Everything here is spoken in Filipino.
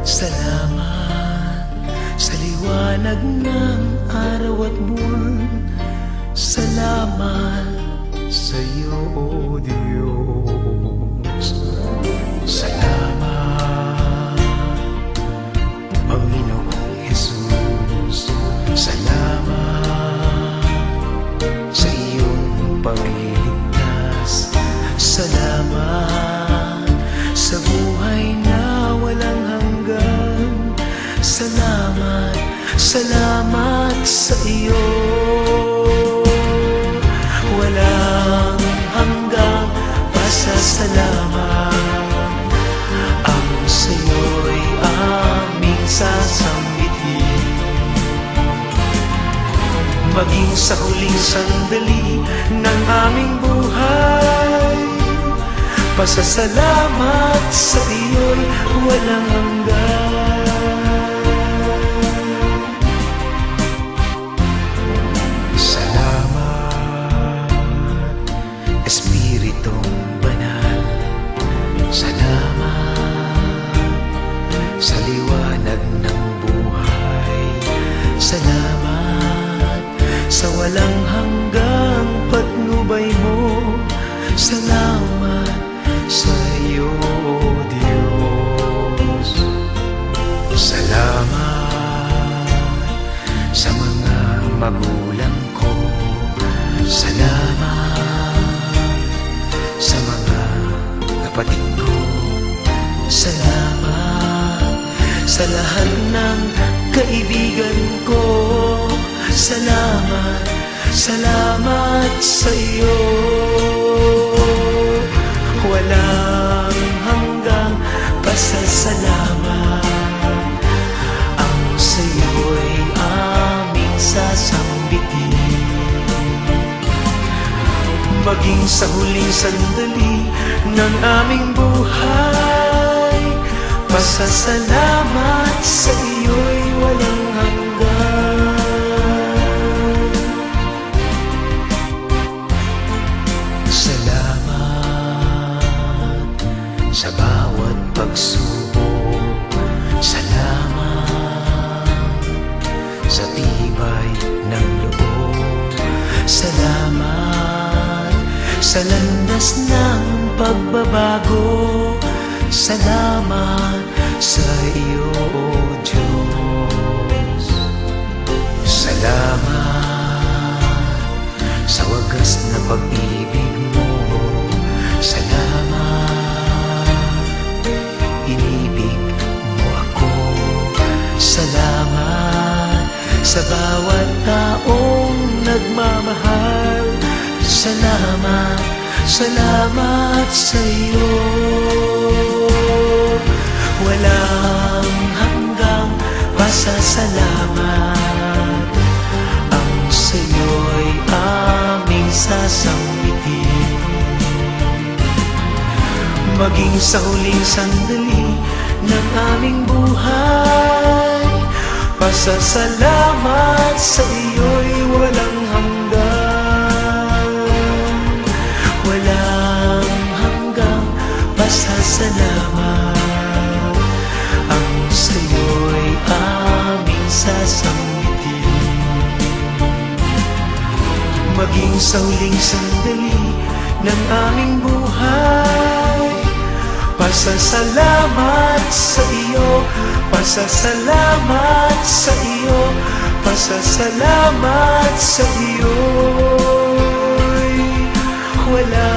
Salamat sa liwanag ng araw at buwan. Salamat sa iyo, O Diyos. Salamat, Panginoong Jesus. Salamat sa iyong pagliligtas. Salamat sa buhay na walang hanggan. Salamat, salamat sa iyo. Walang hanggang pasasalamat ang sa'yo'y aming sasambitin. Maging sa huling sandali ng aming buhay, pasasalamat sa iyo'y walang hanggan. Espiritong banal, salamat sa liwanag ng buhay. Salamat sa walang hanggang patnubay mo. Salamat sa iyo, Diyos. Salamat sa mga magulang ko. Salamat sa mga kapatid ko. Salamat sa lahat ng kaibigan ko. Salamat, salamat sa iyo. Walang hanggang pasasalamat ang sa iyo'y aming sasambitin. Maging sa huling sandali ng aming buhay, pasasalamat sa iyo'y walang hanggan. Salamat sa bawat pagsubok. Salamat sa tibay ng loob. Salamat sa landas ng pagbabago. Salamat sa iyo, O Diyos. Salamat sa wagas na pag-ibig mo. Salamat, inibig mo ako. Salamat sa bawat taong nagmamahal. Salamat, salamat sa iyo. Walang hanggang pasasalamat ang sa iyo'y aming sasambitin. Maging sa huling sandali ng aming buhay, pasasalamat sa iyo'y walang hanggan. Walang hanggang pasasalamat ang sa iyo'y aming sasambitin. Maging sa huling sandali ng aming buhay, pasasalamat sa iyo, pasasalamat sa iyo, pasasalamat sa iyo'y wala